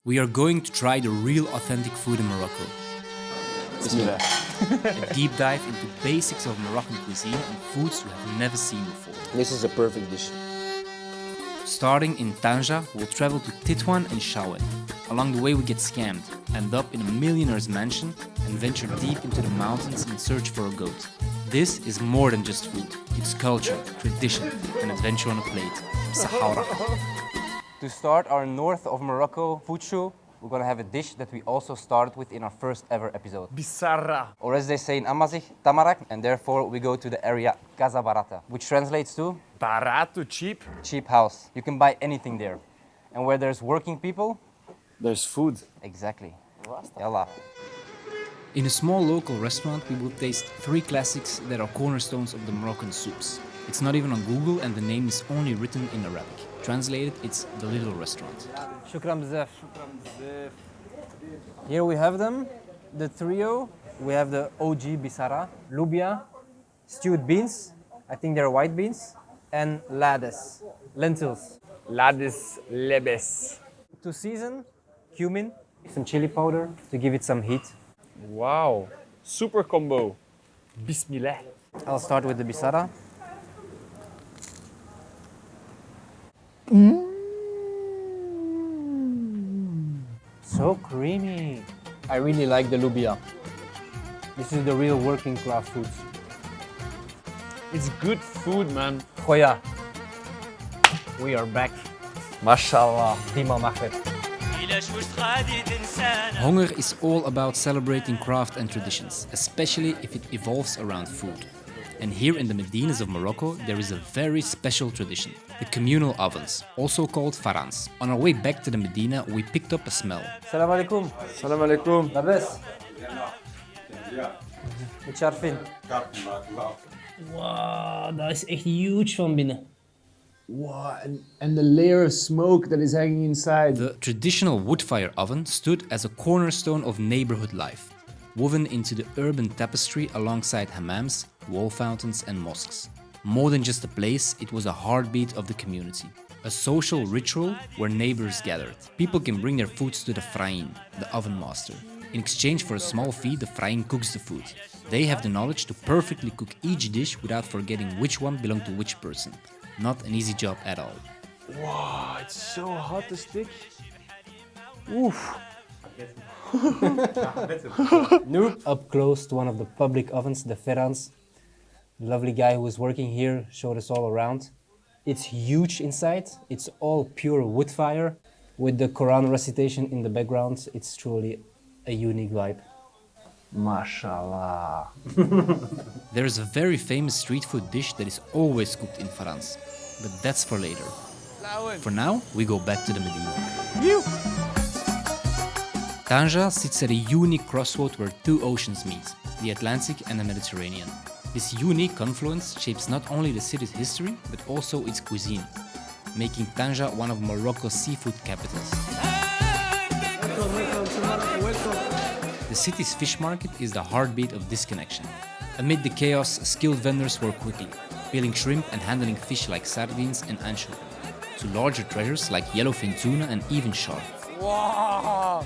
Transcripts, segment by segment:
We are going to try the real authentic food in Morocco. Bismillah. A deep dive into basics of Moroccan cuisine and foods you have never seen before. This is a perfect dish. Starting in Tanger, we'll travel to Tetouan and Chaouen. Along the way we get scammed, end up in a millionaire's mansion and venture deep into the mountains in search for a goat. This is more than just food. It's culture, tradition and adventure on a plate. Hurra. To start our north of Morocco food show, we're gonna have a dish that we also started with in our first ever episode. Bisarra. Or as they say in Amazigh, Tamarak, and therefore we go to the area Casa Barata, which translates to Barato, cheap. cheap house. You can buy anything there. And where there's working people, There's food. exactly. Yalla. In a small local restaurant we will taste 3 classics that are cornerstones of the Moroccan soups. It's not even on Google and the name is only written in Arabic. Translated, it's the little restaurant. Shukran bzaf. Here we have them, the trio. We have the OG Bisara, lubia, stewed beans, I think they're white beans, and lades, lentils. Lades lebes. To season, cumin, some chili powder to give it some heat. Wow. Super combo. Bismillah. I'll start with the Bisara. So creamy. I really like the lubia. This is the real working class foods. It's good food, man. Goya. We are back. Mashallah. Dima Maghreb. Hunger is all about celebrating craft and traditions, especially if it evolves around food. And here in the Medinas of Morocco, there is a very special tradition, the communal ovens, also called Farrans. On our way back to the Medina, we picked up a smell. Salam alaikum. Salam alaikum. Labes. Mutjarfin. Wow, dat is echt huge van binnen. Wow, and the layer of smoke that is hanging inside. The traditional wood fire oven stood as a cornerstone of neighborhood life, woven into the urban tapestry alongside hammams, wall fountains and mosques. More than just a place, it was a heartbeat of the community. A social ritual where neighbors gathered. People can bring their foods to the Frain, the oven master. In exchange for a small fee, the Frain cooks the food. They have the knowledge to perfectly cook each dish without forgetting which one belonged to which person. Not an easy job at all. Wow, it's so hot, the stick. Up close to one of the public ovens, the Farrans. The lovely guy who was working here showed us all around. It's huge inside. It's all pure wood fire with the Quran recitation in the background. It's truly a unique vibe. Mashallah. There is a very famous street food dish that is always cooked in Farrans, but that's for later. For now, we go back to the Medina. Tanger sits at a unique crossroad where 2 oceans meet, the Atlantic and the Mediterranean. This unique confluence shapes not only the city's history, but also its cuisine, making Tanger one of Morocco's seafood capitals. The city's fish market is the heartbeat of this connection. Amid the chaos, skilled vendors work quickly, peeling shrimp and handling fish like sardines and anchovy, to larger treasures like yellowfin tuna and even shark. Wow.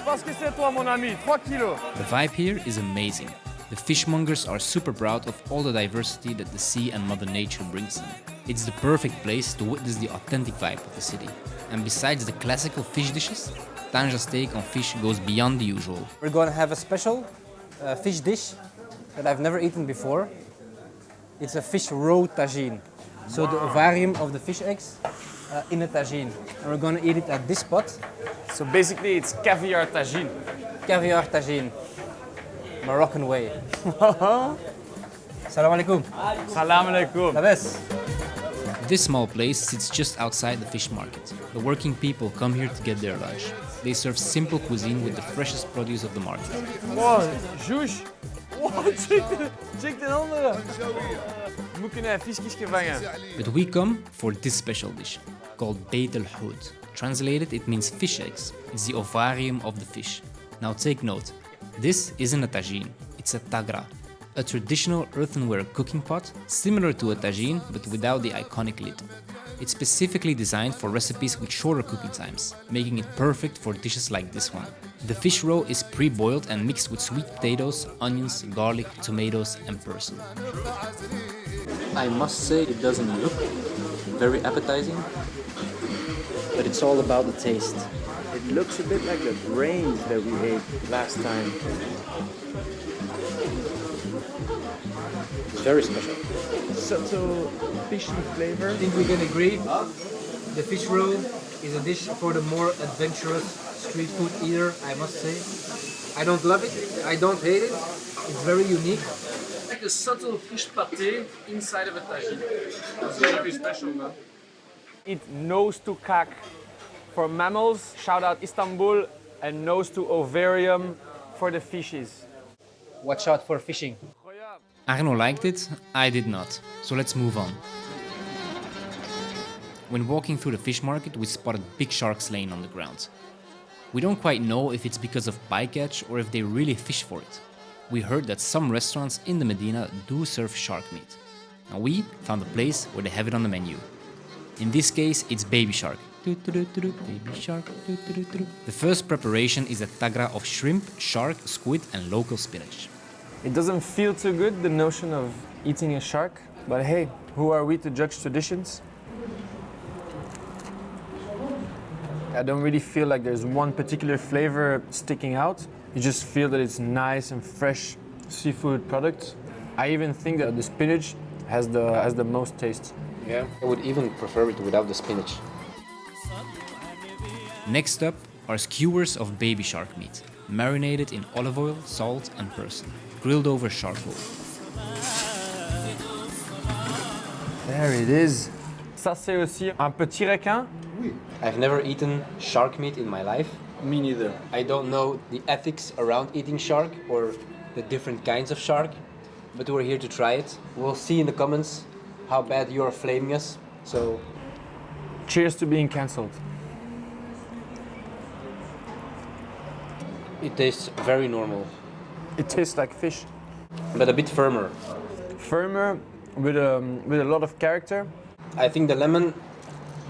Parce que c'est toi, mon ami. 3 kilos. The vibe here is amazing. The fishmongers are super proud of all the diversity that the sea and Mother Nature brings them. It's the perfect place to witness the authentic vibe of the city. And besides the classical fish dishes, Tanger's take on fish goes beyond the usual. We're going to have a special fish dish that I've never eaten before. It's a fish roe tagine. So the ovarium of the fish eggs in a tagine. And we're going to eat it at this pot. So basically, it's caviar tagine. Caviar tagine. Moroccan way. Salam alaikum. Salam alaikum. Labes. This small place sits just outside the fish market. The working people come here to get their lunch. They serve simple cuisine with the freshest produce of the market. Wow, juice. Wow, check de andere. Moet kunnen visjes vangen. But we come for this special dish, called Beit el-Houd. Translated, it means fish eggs. It's the ovarium of the fish. Now take note. This isn't a tagine, it's a tagra, a traditional earthenware cooking pot, similar to a tagine but without the iconic lid. It's specifically designed for recipes with shorter cooking times, making it perfect for dishes like this one. The fish roe is pre-boiled and mixed with sweet potatoes, onions, garlic, tomatoes and parsley. I must say it doesn't look very appetizing, but it's all about the taste. It looks a bit like the brains that we ate last time. Very special. Subtle fishy flavor. I think we can agree. The fish roe is a dish for the more adventurous street food eater, I must say. I don't love it, I don't hate it. It's very unique. Like a subtle fish pâté inside of a tagine. It's very special, man. Eat nose to cac for mammals. Shout out Istanbul, and nose to ovarium for the fishes. Watch out for fishing. Arno liked it, I did not. So let's move on. When walking through the fish market, we spotted big sharks laying on the ground. We don't quite know if it's because of bycatch or if they really fish for it. We heard that some restaurants in the Medina do serve shark meat. Now we found a place where they have it on the menu. In this case, it's baby shark. Baby shark. The first preparation is a tagra of shrimp, shark, squid and local spinach. It doesn't feel too good, the notion of eating a shark, but hey, who are we to judge traditions? I don't really feel like there's one particular flavor sticking out. You just feel that it's nice and fresh seafood product. I even think that the spinach has the most taste. Yeah, I would even prefer it without the spinach. Next up are skewers of baby shark meat, marinated in olive oil, salt and parsley, grilled over charcoal. There it is. Ça c'est aussi un petit requin. I've never eaten shark meat in my life. Me neither. I don't know the ethics around eating shark or the different kinds of shark, but we're here to try it. We'll see in the comments how bad you are flaming us. So, Cheers to being cancelled. it tastes very normal, It tastes like fish. but a bit firmer. Firmer, with a lot of character. I think the lemon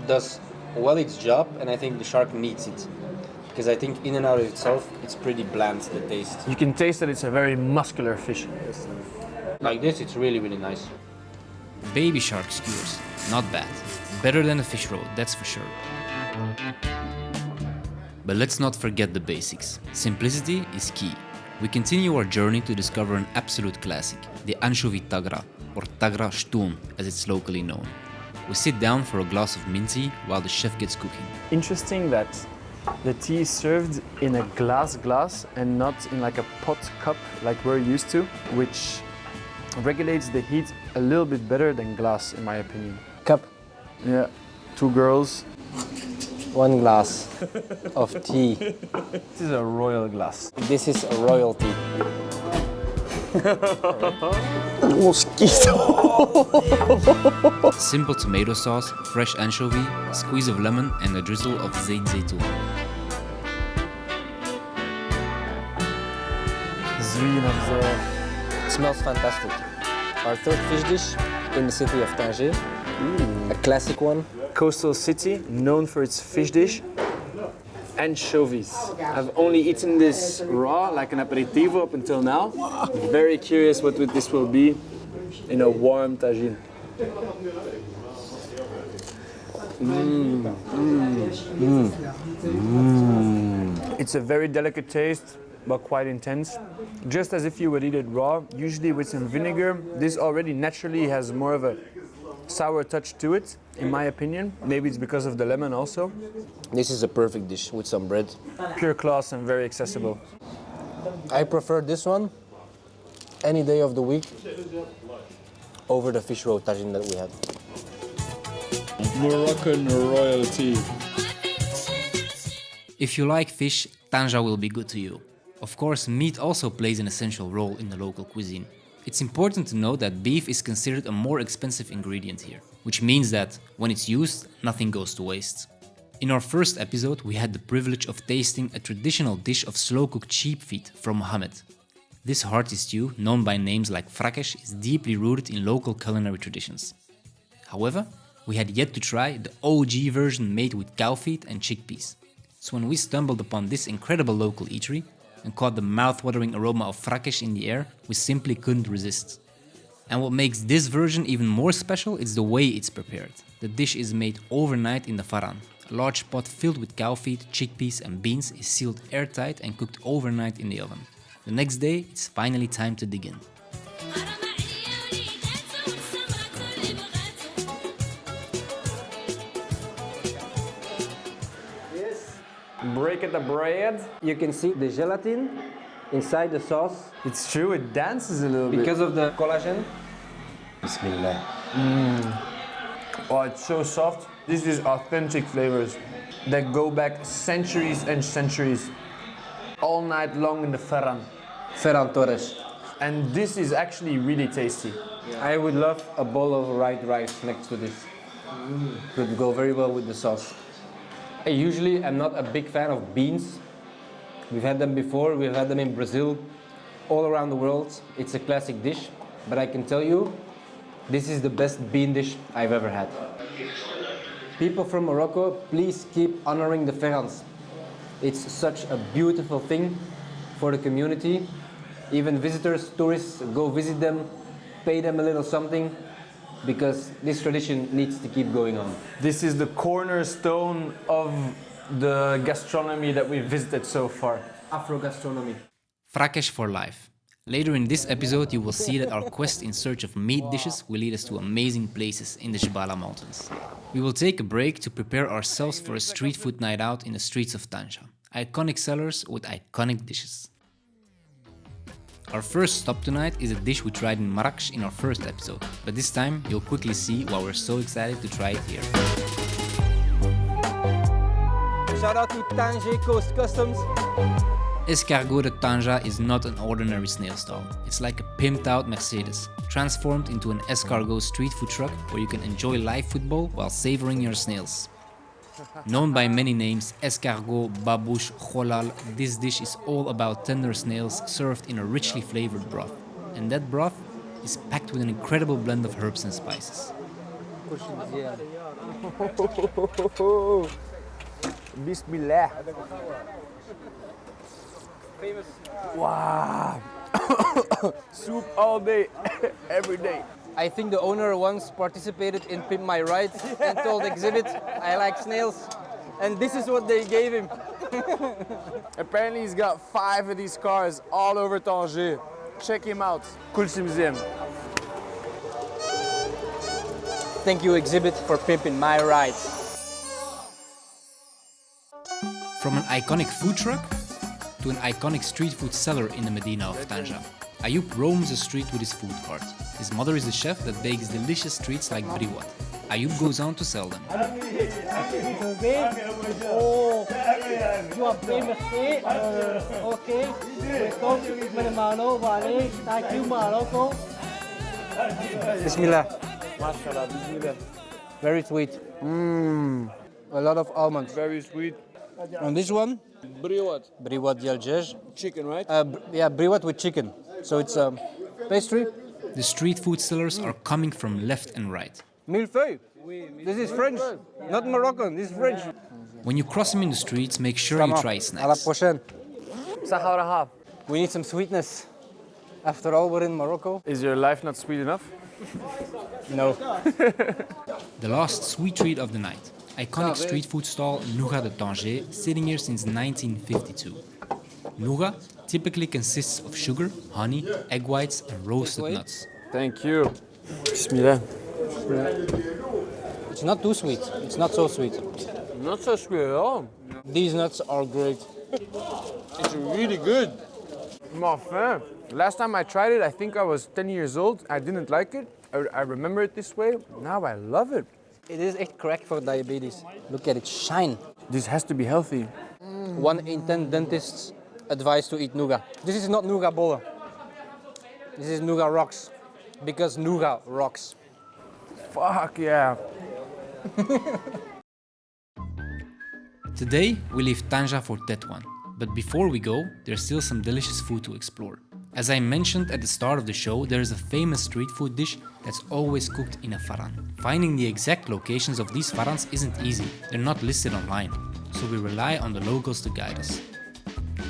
does well its job, and I think the shark needs it. Because I think in and out of itself, it's pretty bland, the taste. You can taste that it's a very muscular fish. Like this, it's really, really nice. Baby shark skewers, not bad. Better than a fish roe, that's for sure. But let's not forget the basics. Simplicity is key. We continue our journey to discover an absolute classic, the anchovy tagra, or tagra stoon as it's locally known. We sit down for a glass of mint tea while the chef gets cooking. Interesting that the tea is served in a glass and not in like a pot cup like we're used to, which regulates the heat a little bit better than glass in my opinion. Cup, Yeah, two girls. 1 glass of tea. This is a royal glass. This is a royalty. Simple tomato sauce, fresh anchovy, a squeeze of lemon and a drizzle of zayt zaytoun. It smells fantastic. Our third fish dish in the city of Tanger. A classic one. Coastal city, known for its fish dish. Ansjovis. I've only eaten this raw, like an aperitivo up until now. Very curious what this will be in a warm tagine. It's a very delicate taste, but quite intense. Just as if you would eat it raw, usually with some vinegar. This already naturally has more of a sour touch to it, in my opinion. Maybe it's because of the lemon also. This is a perfect dish with some bread. Pure class and very accessible. I prefer this one any day of the week over the fish roe tagine that we had. Moroccan royalty. If you like fish, Tanger will be good to you. Of course, meat also plays an essential role in the local cuisine. It's important to note that beef is considered a more expensive ingredient here, which means that, when it's used, nothing goes to waste. In our first episode, we had the privilege of tasting a traditional dish of slow-cooked sheep feet from Mohammed. This hearty stew, known by names like Frakesh, is deeply rooted in local culinary traditions. However, We had yet to try the OG version made with cow feet and chickpeas. So when we stumbled upon this incredible local eatery and caught the mouth-watering aroma of Frakesh in the air, we simply couldn't resist. And what makes this version even more special is the way it's prepared. The dish is made overnight in the Farran. A large pot filled with cow feet, chickpeas and beans is sealed airtight and cooked overnight in the oven. The next day, it's finally time to dig in. Break at the bread. You can see the gelatin inside the sauce It's true, it dances a little bit. because of the collagen. Bismillah. Oh, it's so soft. This is authentic flavors that go back centuries and centuries. All night long in the Farran. Ferran Torres. And this is actually really tasty. I would love a bowl of white rice next to this. Could go very well with the sauce. I usually am not a big fan of beans. We've had them before, we've had them in Brazil, all around the world. It's a classic dish, but I can tell you, this is the best bean dish I've ever had. People from Morocco, please keep honoring the Ferrans. It's such a beautiful thing for the community. Even visitors, tourists, go visit them, pay them a little something, because this tradition needs to keep going on. This is the cornerstone of the gastronomy that we've visited so far. Afro gastronomy. Frakesh for life. Later in this episode you will see that our quest in search of meat dishes will lead us to amazing places in the Jebala Mountains. We will take a break to prepare ourselves for a street food night out in the streets of Tanger. Iconic sellers with iconic dishes. Our first stop tonight is a dish we tried in Marrakech in our first episode, but this time you'll quickly see why we're so excited to try it here. Shout out to Tanger Coast Customs. Escargots de Tanger is not an ordinary snail stall. It's like a pimped out Mercedes, transformed into an escargot street food truck where you can enjoy live football while savoring your snails. Known by many names, escargot, babouche, cholal, this dish is all about tender snails served in a richly flavored broth. And that broth is packed with an incredible blend of herbs and spices. Bismillah. Wow. Soup all day, every day. I think the owner once participated in Pimp My Ride and told Exhibit, I like snails. And this is what they gave him. Apparently he's got 5 of these cars all over Tanger. Check him out. Couscous Scam. Thank you, Exhibit, for pimping my ride. From an iconic food truck to an iconic street food seller in the Medina of Tanger, Ayoub roams the street with his food cart. His mother is the chef that bakes delicious treats like briwat. Ayoub goes on to sell them. Oh, you are famous, okay. Welcome, Menemano, Vale, thank you, Morocco. Bismillah. Mashallah, bismillah. Very sweet. A lot of almonds. Very sweet. And this one? Briwat. Briwat dialgej. Chicken, right? Yeah, briwat with chicken. So it's pastry. The street food sellers are coming from left and right. Millefeuille. This is French, not Moroccan. This is French. When you cross him in the streets, make sure you try À la snacks. prochaine. We need some sweetness. After all, we're in Morocco. Is your life not sweet enough? No. The last sweet treat of the night. Iconic street food stall Nougat de Tanger, sitting here since 1952. Nougat typically consists of sugar, honey, egg whites and roasted nuts. Thank you. Bismillah. It's not too sweet. It's not so sweet. Not so sweet at all. These nuts are great. It's really good. My fan. Last time I tried it, I think I was 10 years old. I didn't like it. I remember it this way. Now I love it. It is echt correct for diabetes. Look at it shine. This has to be healthy. 1 in 10 dentists advise to eat nougat. This is not nougat bollen. This is nougat rocks. Because nougat rocks. Fuck yeah. Today we leave Tanger for Tetouan, but before we go, there's still some delicious food to explore. As I mentioned at the start of the show, there is a famous street food dish that's always cooked in a farran. Finding the exact locations of these farrans isn't easy, they're not listed online, so we rely on the locals to guide us.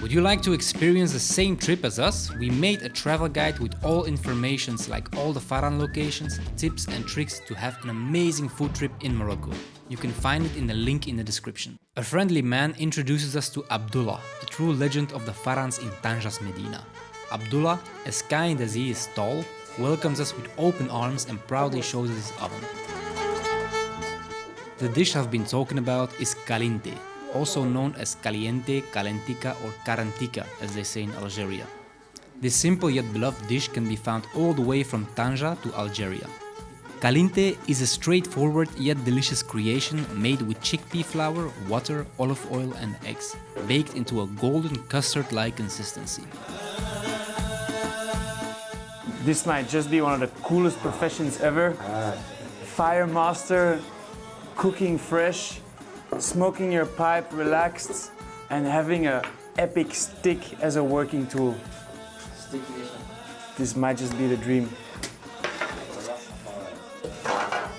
Would you like to experience the same trip as us? We made a travel guide with all informations like all the farran locations, tips and tricks to have an amazing food trip in Morocco. You can find it in the link in the description. A friendly man introduces us to Abdullah, a true legend of the farrans in Tanger's Medina. Abdullah, as kind as he is tall, welcomes us with open arms and proudly shows us his oven. The dish I've been talking about is Kalinté, also known as caliente, calentica or carantica as they say in Algeria. This simple yet beloved dish can be found all the way from Tanger to Algeria. Kalinté is a straightforward yet delicious creation made with chickpea flour, water, olive oil and eggs, baked into a golden custard-like consistency. This might just be one of the coolest professions ever. Fire master, cooking fresh, smoking your pipe relaxed, and having an epic stick as a working tool. This might just be the dream.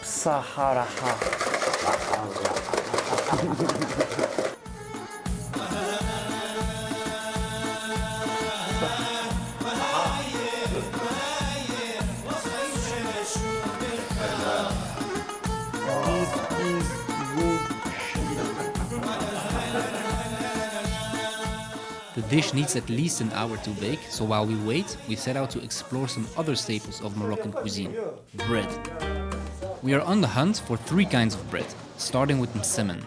Saharaha. The dish needs at least an hour to bake, so while we wait, we set out to explore some other staples of Moroccan cuisine: bread. We are on the hunt for 3 kinds of bread, starting with Msemen.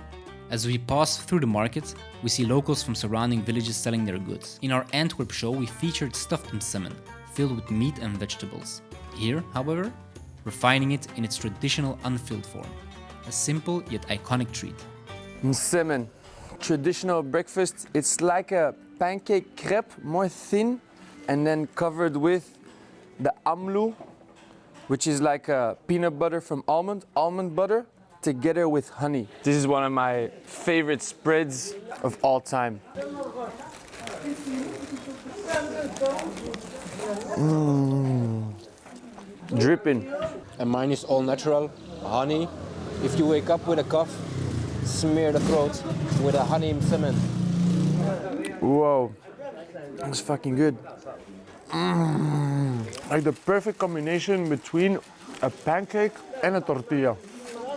As we pass through the market, we see locals from surrounding villages selling their goods. In our Antwerp show, we featured stuffed Msemen, filled with meat and vegetables. Here, however, we're finding it in its traditional unfilled form, a simple yet iconic treat. Msemen, traditional breakfast. It's like a pancake crepe, more thin, and then covered with the amlou, which is like a peanut butter from almond butter, together with honey. This is one of my favorite spreads of all time. Dripping. And mine is all natural, honey. If you wake up with a cough, smear the throat with a honey Msemen. Whoa, that's fucking good. Like the perfect combination between a pancake and a tortilla.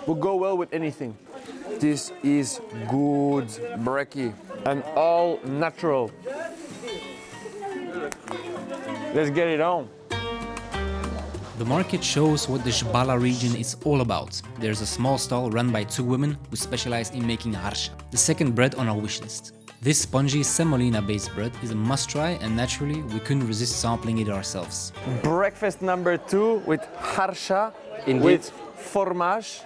Will go well with anything. This is good brekkie and all natural. Let's get it on. The market shows what the Jbala region is all about. There's a small stall run by 2 women who specialize in making Harcha, the second bread on our wish list. This spongy semolina-based bread is a must-try, and naturally we couldn't resist sampling it ourselves. Breakfast number 2 with Harcha, Indeed. with fromage.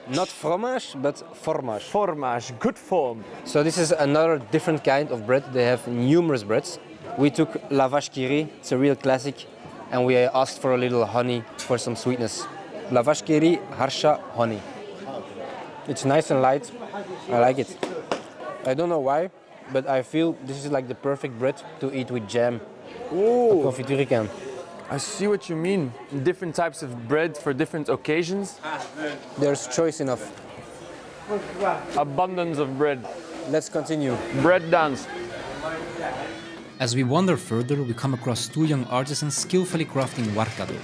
Not fromage, but fromage. Fromage, good form. So this is another different kind of bread. They have numerous breads. We took la vache qui rit, it's a real classic, and we asked for a little honey for some sweetness. La vache qui rit, Harcha, honey. It's nice and light. I like it. I don't know why, but I feel this is like the perfect bread to eat with jam. Ooh, Confiture can. I see what you mean. Different types of bread for different occasions. There's choice enough. Abundance of bread. Let's continue. Bread dance. As we wander further, we come across 2 young artisans skillfully crafting warka dough,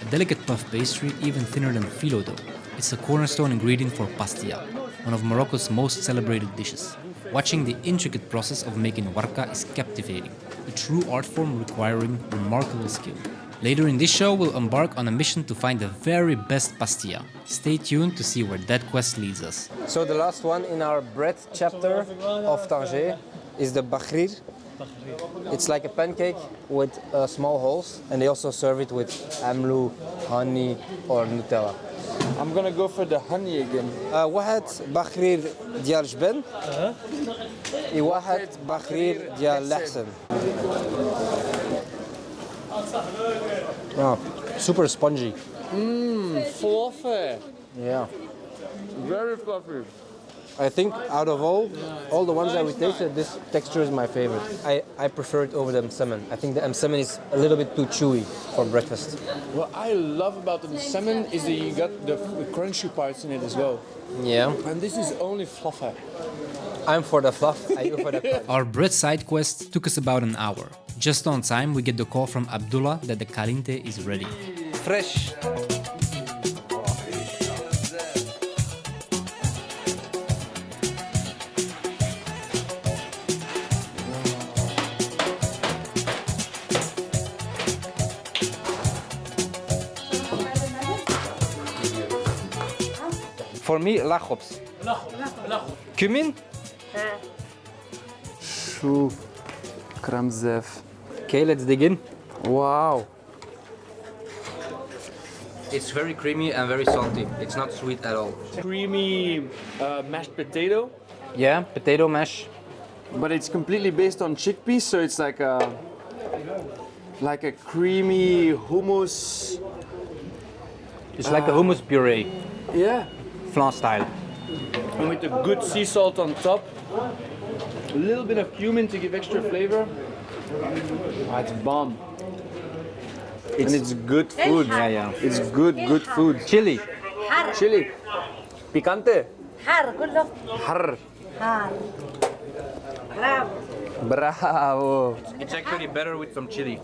a delicate puff pastry even thinner than phyllo dough. It's a cornerstone ingredient for pastilla, one of Morocco's most celebrated dishes. Watching the intricate process of making warka is captivating, a true art form requiring remarkable skill. Later in this show, we'll embark on a mission to find the very best pastilla. Stay tuned to see where that quest leads us. So the last one in our bread chapter of Tanger is the Bagrhir. It's like a pancake with small holes, and they also serve it with amlou, honey or Nutella. I'm gonna go for the honey again. واحد بخرير ديال الجبن وواحد بخرير ديال اللحسن. Oh, super spongy. Fluffy. Yeah. Very fluffy. I think out of all the ones that we tasted, this texture is my favorite. I prefer it over the Msemen. I think the Msemen is a little bit too chewy for breakfast. What I love about the Msemen is that you got the crunchy parts in it as well. Yeah. And this is only fluffy. I'm for the fluff, I go for the crunch. Our bread side quest took us about an hour. Just on time, we get the call from Abdullah that the Kalinté is ready. Fresh. For me, lachobs. Cumin? Shoo. Kramzev. Okay, let's dig in. Wow. It's very creamy and very salty. It's not sweet at all. Creamy mashed potato, Yeah, potato mash. but it's completely based on chickpeas, so it's like a creamy hummus. It's like a hummus puree, Yeah. flan style. And with a good sea salt on top. A little bit of cumin to give extra flavor. Ah, it's bomb. And it's good food. Yeah. It's good food. Chili. Chili. Picante. حار كله Harr. حار برافو Bravo. It's actually better with some chili.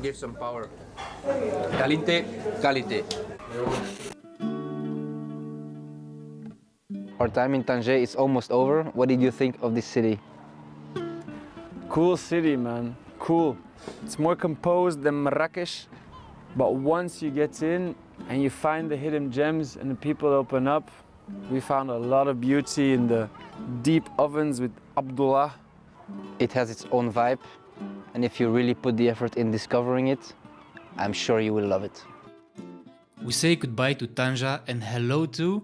Give some power. Kalinté, Kalinté. Our time in Tanger is almost over. What did you think of this city? Cool city, man. Cool. It's more composed than Marrakesh, but once you get in and you find the hidden gems and the people open up, we found a lot of beauty in the deep ovens with Abdullah. It has its own vibe, and if you really put the effort in discovering it, I'm sure you will love it. We say goodbye to Tanger and hello to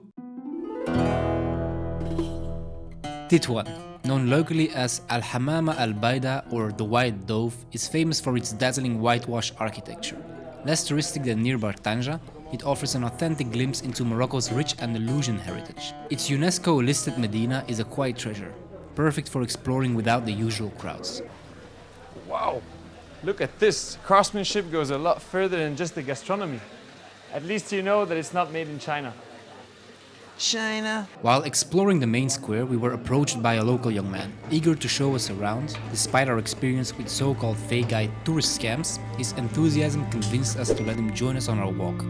Tetouan, known locally as Al-Hamama Al-Baida or the White Dove, is famous for its dazzling whitewash architecture. Less touristic than nearby Tanger, it offers an authentic glimpse into Morocco's rich Andalusian heritage. Its UNESCO-listed Medina is a quiet treasure, perfect for exploring without the usual crowds. Wow, look at this. Craftsmanship goes a lot further than just the gastronomy. At least you know that it's not made in China. China. While exploring the main square, we were approached by a local young man, eager to show us around. Despite our experience with so-called fake guide tourist scams, his enthusiasm convinced us to let him join us on our walk.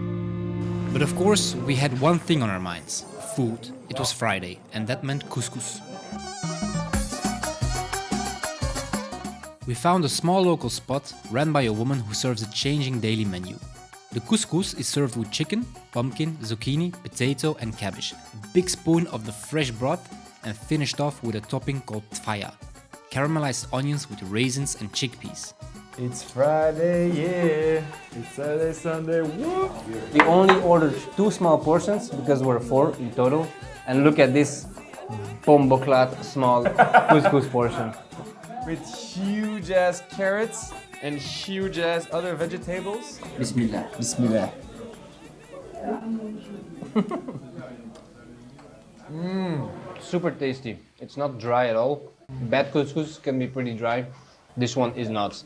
But of course, we had one thing on our minds: food. It was Friday, and that meant couscous. We found a small local spot ran by a woman who serves a changing daily menu. The couscous is served with chicken, pumpkin, zucchini, potato and cabbage, a big spoon of the fresh broth, and finished off with a topping called tfaya, caramelized onions with raisins and chickpeas. It's Friday, yeah. It's Saturday, Sunday, whoop. We only ordered 2 small portions because we're 4 in total. And look at this bomboclat small couscous portion. With huge ass carrots and huge ass other vegetables. Bismillah, bismillah. Super tasty. It's not dry at all. Bad couscous can be pretty dry. This one is not.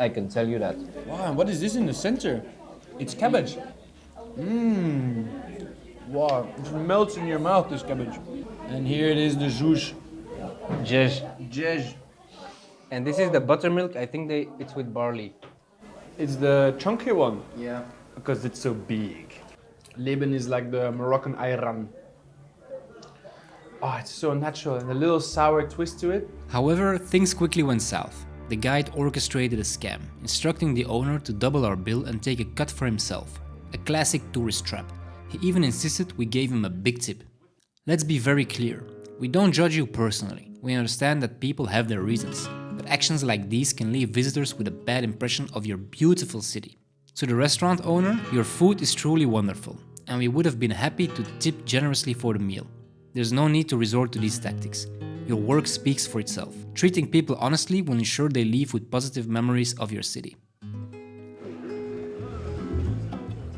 I can tell you that. Wow, and what is this in the center? It's cabbage. Wow, it melts in your mouth, this cabbage. And here it is, the zhouch. Jej. Jej. And this is the buttermilk. I think it's with barley. It's the chunky one. Yeah. Because it's so big. Leben is like the Moroccan ayran. Oh, it's so natural and a little sour twist to it. However, things quickly went south. The guide orchestrated a scam, instructing the owner to double our bill and take a cut for himself. A classic tourist trap. He even insisted we gave him a big tip. Let's be very clear. We don't judge you personally. We understand that people have their reasons. But actions like these can leave visitors with a bad impression of your beautiful city. To the restaurant owner, your food is truly wonderful, and we would have been happy to tip generously for the meal. There's no need to resort to these tactics. Your work speaks for itself. Treating people honestly will ensure they leave with positive memories of your city.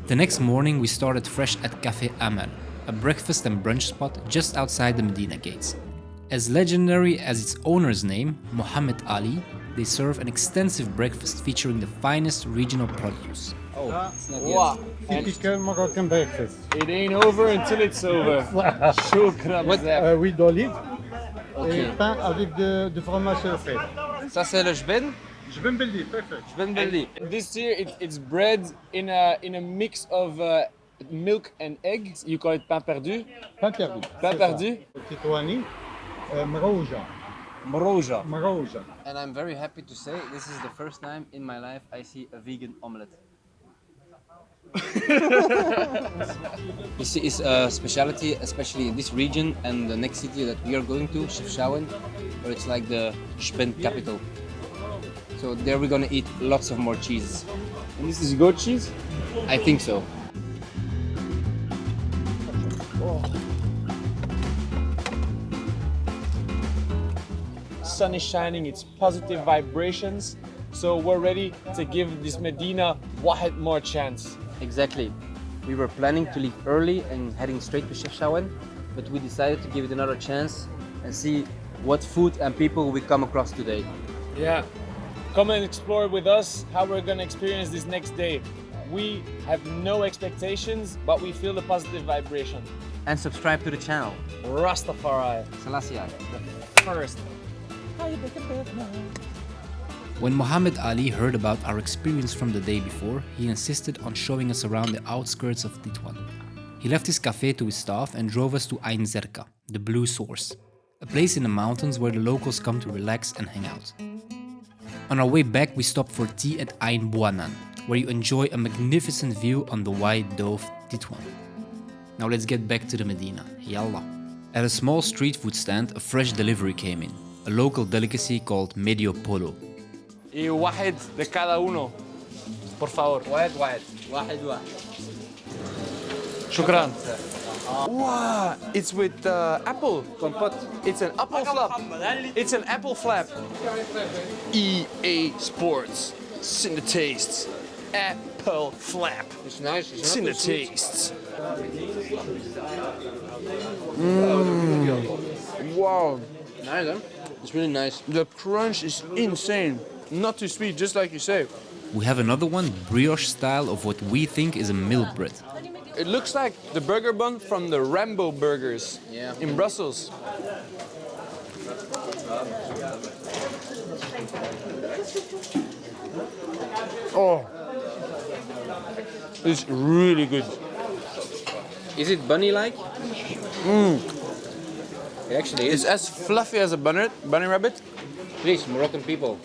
The next morning we started fresh at Café Amal, a breakfast and brunch spot just outside the Medina gates. As legendary as its owner's name, Muhammad Ali, they serve an extensive breakfast featuring the finest regional produce. Wow. Typical Moroccan breakfast. It ain't over until it's over. Shukran. Huile d'olive et pain avec de fromage frais. Ça c'est le jben. Jben belli, perfect. Jben belli. This here, it's bread in a mix of milk and eggs. You call it pain perdu. Pain perdu. Pain perdu. Tétouani, mrouja. Mrouja. Mrouja. And I'm very happy to say this is the first time in my life I see a vegan omelette. You see, it's a specialty, especially in this region and the next city that we are going to, Chefchaouen, where it's like the Jben capital. So there we're gonna eat lots of more cheese. And this is goat cheese? I think so. Sun is shining, it's positive vibrations. So we're ready to give this Medina one more chance. Exactly. We were planning to leave early and heading straight to Chefchaouen, but we decided to give it another chance and see what food and people we come across today. Yeah. Come and explore with us how we're gonna experience this next day. We have no expectations, but we feel the positive vibration. And subscribe to the channel. Rastafari. Salasia. First. When Muhammad Ali heard about our experience from the day before, he insisted on showing us around the outskirts of Tetouan. He left his café to his staff and drove us to Ain Zerka, the Blue Source, a place in the mountains where the locals come to relax and hang out. On our way back, we stopped for tea at Ain Bouanane, where you enjoy a magnificent view on the wide dove Tetouan. Now let's get back to the Medina, yallah. At a small street food stand, a fresh delivery came in, a local delicacy called Medio polo. Y واحد de cada uno, por favor. واحد. Shukran. Wow, it's with apple. Compot. It's an apple flap. It's an apple flap. EA Sports. Sin the tastes. Apple flap. It's nice. It's Sin not the too sweet. tastes. Wow, Nice, huh? It's really nice. the crunch is insane. Not too sweet, just like you say. We have another one, brioche style of what we think is a milk bread. It looks like the burger bun from the Rambo burgers in Brussels. Oh, it's really good. Is it bunny-like? It actually It's is. as fluffy as a bunny rabbit. Please, Moroccan people,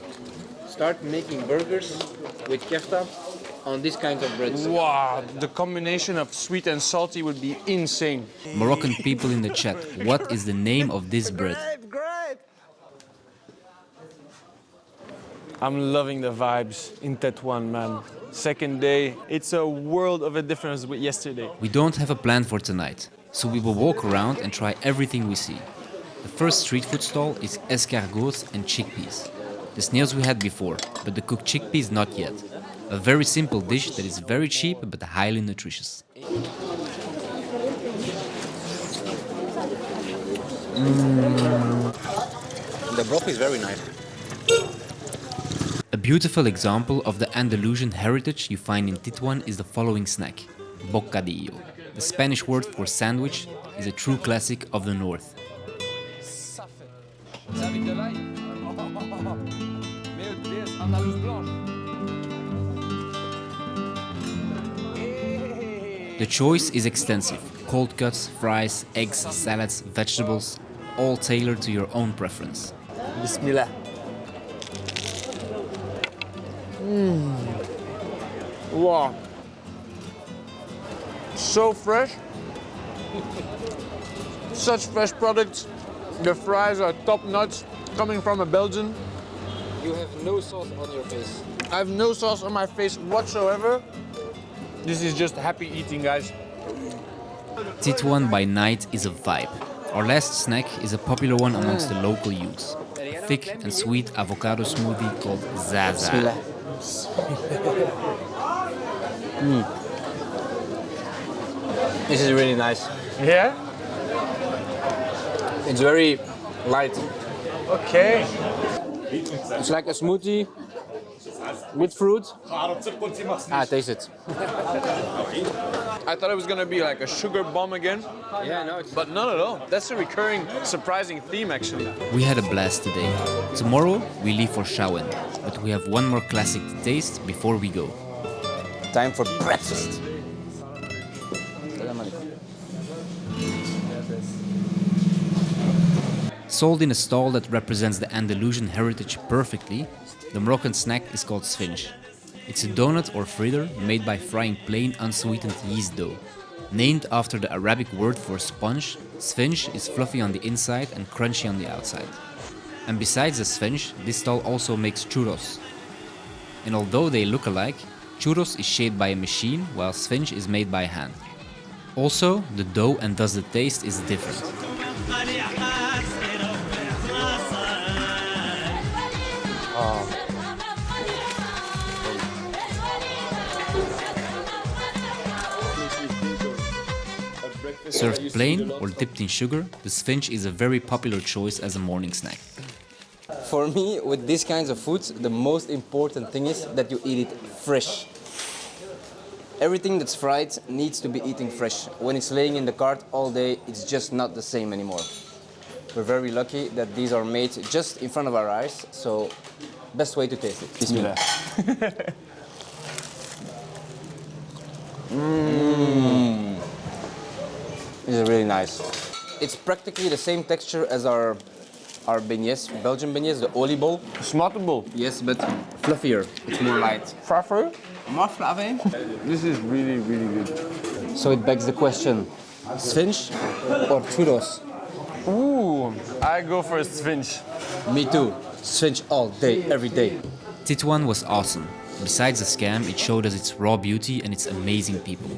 start making burgers with kefta on this kind of breads. Wow, the combination of sweet and salty would be insane. Moroccan people in the chat, what is the name of this bread? I'm loving the vibes in Tetouan, man. Second day, it's a world of a difference with yesterday. We don't have a plan for tonight, so we will walk around and try everything we see. The first street food stall is escargots and chickpeas. The snails we had before, but the cooked chickpeas not yet. A very simple dish that is very cheap but highly nutritious. The broth is very nice. A beautiful example of the Andalusian heritage you find in Tetouan is the following snack, Bocadillo. The Spanish word for sandwich is a true classic of the north. The choice is extensive. Cold cuts, fries, eggs, salads, vegetables, all tailored to your own preference. Bismillah. Wow. So fresh. Such fresh products. The fries are top notch, coming from a Belgian. You have no sauce on your face. I have no sauce on my face whatsoever. This is just happy eating, guys. Tetouan by night is a vibe. Our last snack is a popular one amongst the local youths. A thick and sweet avocado smoothie called Zaazaa. This is really nice. Yeah? It's very light. Okay. It's like a smoothie with fruit. Taste it. I thought it was gonna be like a sugar bomb again, Yeah, no, but not at all. That's a recurring, surprising theme actually. We had a blast today. Tomorrow we leave for Chaouen, but we have one more classic to taste before we go. time for breakfast. Sold in a stall that represents the Andalusian heritage perfectly, the Moroccan snack is called Sfenj. It's a donut or fritter made by frying plain unsweetened yeast dough. Named after the Arabic word for sponge, Sfenj is fluffy on the inside and crunchy on the outside. And besides the Sfenj, this stall also makes churros. And although they look alike, churros is shaped by a machine while Sfenj is made by hand. Also, the dough and thus the taste is different. Served plain or dipped in sugar, the Sfenj is a very popular choice as a morning snack. For me, with these kinds of foods, the most important thing is that you eat it fresh. Everything that's fried needs to be eaten fresh. When it's laying in the cart all day, it's just not the same anymore. We're very lucky that these are made just in front of our eyes, so best way to taste it. Bismillah. This is really nice. It's practically the same texture as our beignets, Belgian beignets, the oliebol. Smartable. Yes, but fluffier. It's more light. Fluffer. More fluffy. This is really, really good. So it begs the question, Sfenj or churros? Ooh, I go for a Sfenj. Me too. Sfenj all day, every day. Tetouan was awesome. Besides the scam, it showed us its raw beauty and its amazing people.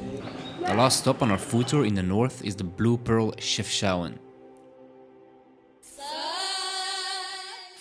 The last stop on our food tour in the north is the Blue Pearl Chefchaouen.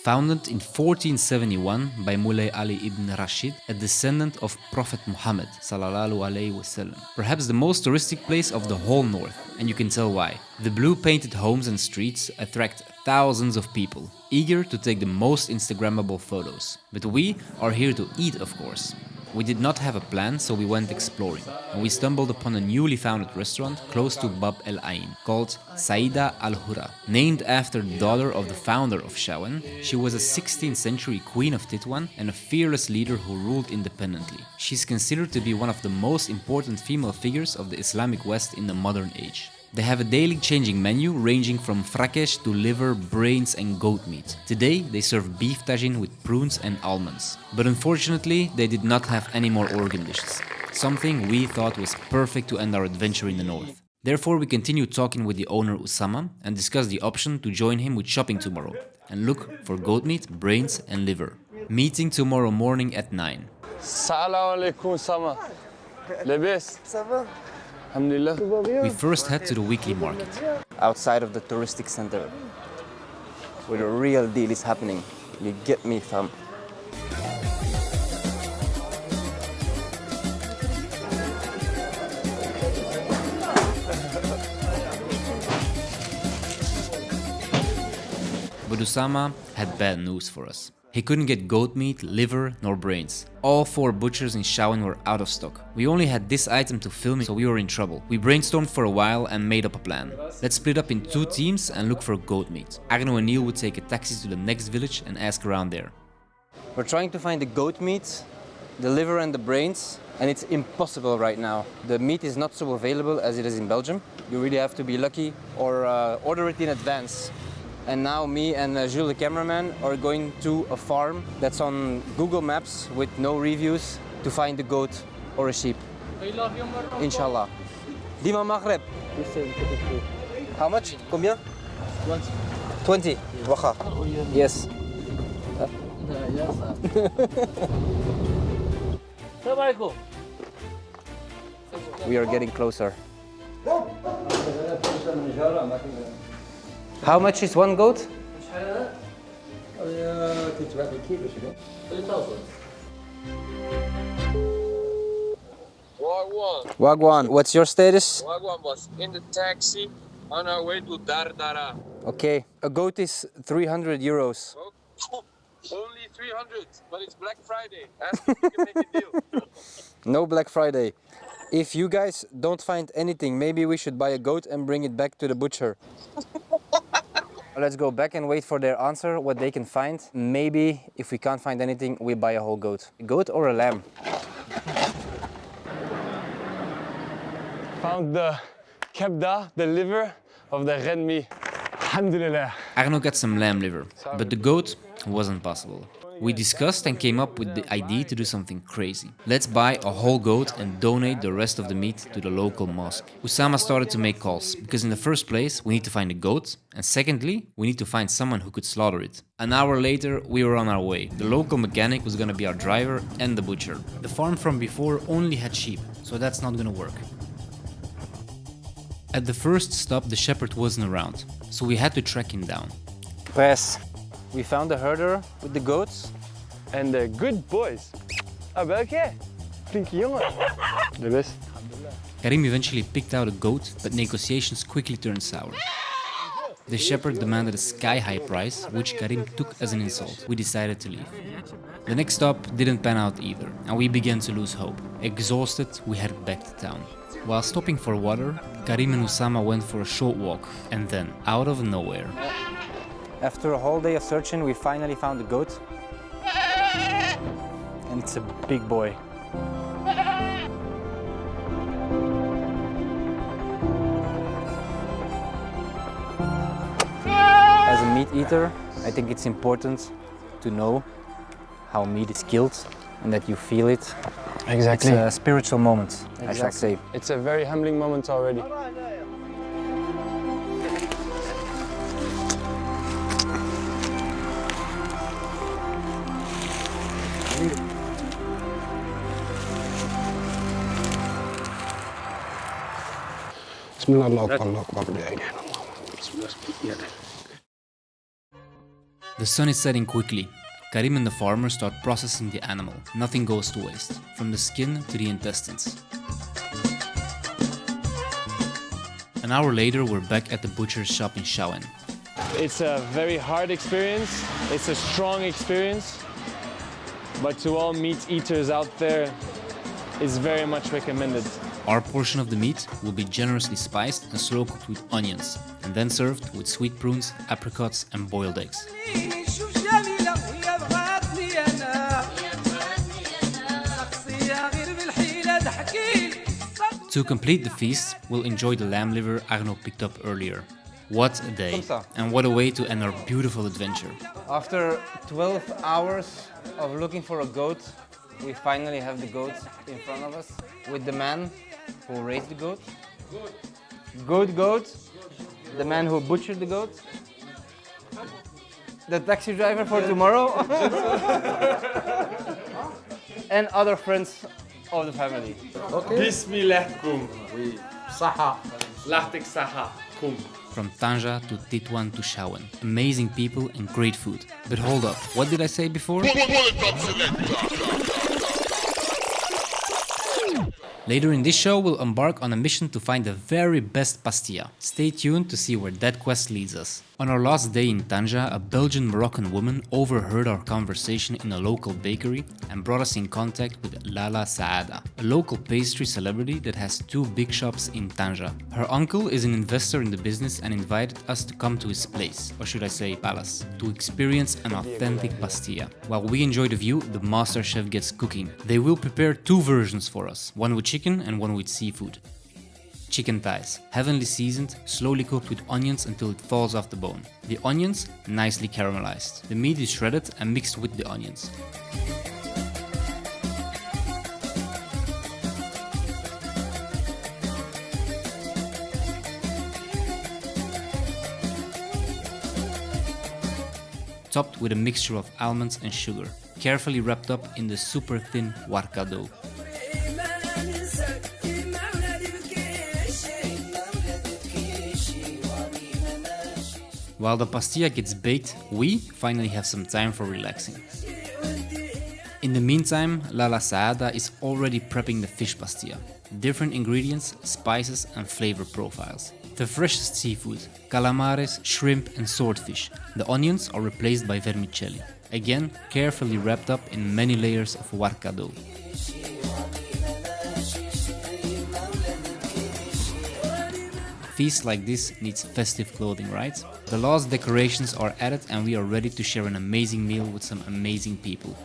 Founded in 1471 by Moulay Ali ibn Rashid, a descendant of Prophet Muhammad sallallahu alaihi wasallam. Perhaps the most touristic place of the whole north, and you can tell why. The blue painted homes and streets attract thousands of people, eager to take the most Instagrammable photos. But we are here to eat, of course. We did not have a plan, so we went exploring, and we stumbled upon a newly founded restaurant close to Bab el Ain, called Sayyida al Hurra. Named after the daughter of the founder of Chaouen, she was a 16th century queen of Tetouan and a fearless leader who ruled independently. She's considered to be one of the most important female figures of the Islamic West in the modern age. They have a daily changing menu ranging from Frakesh to liver, brains and goat meat. Today they serve beef tagine with prunes and almonds. But unfortunately they did not have any more organ dishes. Something we thought was perfect to end our adventure in the north. Therefore we continued talking with the owner Usama and discussed the option to join him with shopping tomorrow and look for goat meat, brains and liver. Meeting tomorrow morning at 9. Salam alaikum Sama. Lebes. Alhamdulillah. We first head to the weekly market. Outside of the touristic center, where the real deal is happening. You get me, fam. But Usama had bad news for us. He couldn't get goat meat, liver, nor brains. All 4 butchers in Chaouen were out of stock. We only had this item to film, so we were in trouble. We brainstormed for a while and made up a plan. Let's split up in 2 teams and look for goat meat. Arno and Neil would take a taxi to the next village and ask around there. We're trying to find the goat meat, the liver and the brains, and it's impossible right now. The meat is not so available as it is in Belgium. You really have to be lucky or order it in advance. And now me and Jules, the cameraman, are going to a farm that's on Google Maps with no reviews to find a goat or a sheep. Inshallah. Dima Maghreb. How much? Combien? 20. 20. Wacha. Yes. We are getting closer. How much is one goat? Wagwan. Wagwan, what's your status? Wagwan was in the taxi on our way to Dardara. Okay, a goat is 300 euros. Oh, only 300, but it's Black Friday. Ask if we can make a deal. No Black Friday. If you guys don't find anything, maybe we should buy a goat and bring it back to the butcher. Let's go back and wait for their answer, what they can find. Maybe if we can't find anything, we buy a whole goat. A goat or a lamb? Found the kebda, the liver of the red meat. Alhamdulillah. Arno got some lamb liver, but the goat wasn't possible. We discussed and came up with the idea to do something crazy. Let's buy a whole goat and donate the rest of the meat to the local mosque. Usama started to make calls, because in the first place we need to find a goat, and secondly, we need to find someone who could slaughter it. An hour later, we were on our way. The local mechanic was gonna be our driver and the butcher. The farm from before only had sheep, so that's not gonna work. At the first stop, the shepherd wasn't around, so we had to track him down. Yes. We found a herder with the goats. And the good boys. Ah, welke? Flinke jongen. De best. Karim eventually picked out a goat, but negotiations quickly turned sour. The shepherd demanded a sky-high price, which Karim took as an insult. We decided to leave. The next stop didn't pan out either, and we began to lose hope. Exhausted, we headed back to town. While stopping for water, Karim and Usama went for a short walk, and then, out of nowhere, After a whole day of searching, we finally found the goat. And it's a big boy. As a meat eater, I think it's important to know how meat is killed and that you feel it. Exactly. It's a spiritual moment, I shall say. It's a very humbling moment already. the sun is setting quickly. Karim and the farmer start processing the animal. Nothing goes to waste, from the skin to the intestines. An hour later, we're back at the butcher's shop in Chaouen. It's a very hard experience. It's a strong experience. But to all meat eaters out there, it's very much recommended. Our portion of the meat will be generously spiced and slow cooked with onions, and then served with sweet prunes, apricots, and boiled eggs. To complete the feast, we'll enjoy the lamb liver Arno picked up earlier. What a day, and what a way to end our beautiful adventure. After 12 hours of looking for a goat, we finally have the goat in front of us with the man who raised the goat. Goat. The man who butchered the goat. The taxi driver for tomorrow. And other friends of the family. Bismillah kum. Saha. Lachtek saha kum. From Tanger to Tetouan to Chaouen. Amazing people and great food. But hold up, what did I say before? Later in this show, we'll embark on a mission to find the very best pastilla. Stay tuned to see where that quest leads us. On our last day in Tanger, a Belgian-Moroccan woman overheard our conversation in a local bakery and brought us in contact with Lala Saada, a local pastry celebrity that has 2 big shops in Tanger. Her uncle is an investor in the business and invited us to come to his place, or should I say palace, to experience an authentic pastilla. While we enjoy the view, the master chef gets cooking. They will prepare 2 versions for us, one with chicken and one with seafood. Chicken thighs, heavenly seasoned, slowly cooked with onions until it falls off the bone. The onions, nicely caramelized. The meat is shredded and mixed with the onions. Topped with a mixture of almonds and sugar, carefully wrapped up in the super thin Harcha dough. While the pastilla gets baked, we finally have some time for relaxing. In the meantime, Lala Saada is already prepping the fish pastilla. different ingredients, spices and flavor profiles. The freshest seafood, calamares, shrimp and swordfish. The onions are replaced by vermicelli, again carefully wrapped up in many layers of warka dough. A feast like this needs festive clothing, right? The last decorations are added and we are ready to share an amazing meal with some amazing people.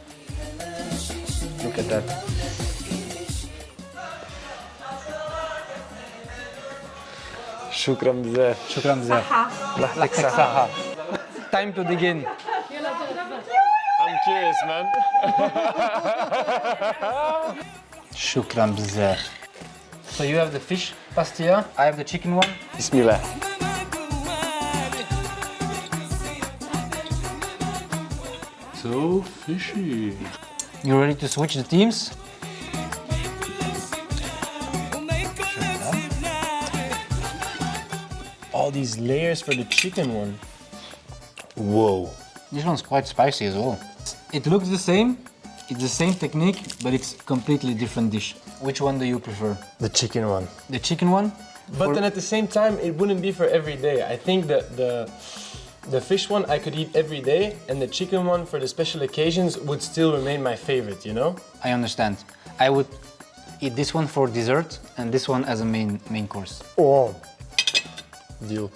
Look at that. Shukran bzaf. Shukran bzaf. Time to dig in. I'm curious, man. Shukran bzaf. So you have the fish pastilla, I have the chicken one. Bismillah. So fishy. You ready to switch the teams? All these layers for the chicken one. Whoa. This one's quite spicy as well. It looks the same, it's the same technique, but it's a completely different dish. Which one do you prefer? The chicken one. The chicken one? But then at the same time, it wouldn't be for every day. I think that the fish one I could eat every day, and the chicken one for the special occasions would still remain my favorite, you know? I understand. I would eat this one for dessert and this one as a main course. Oh, deal.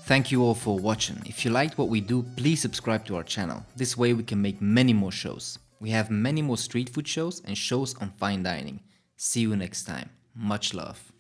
Thank you all for watching. If you liked what we do, please subscribe to our channel. This way we can make many more shows. We have many more street food shows and shows on fine dining. See you next time. Much love.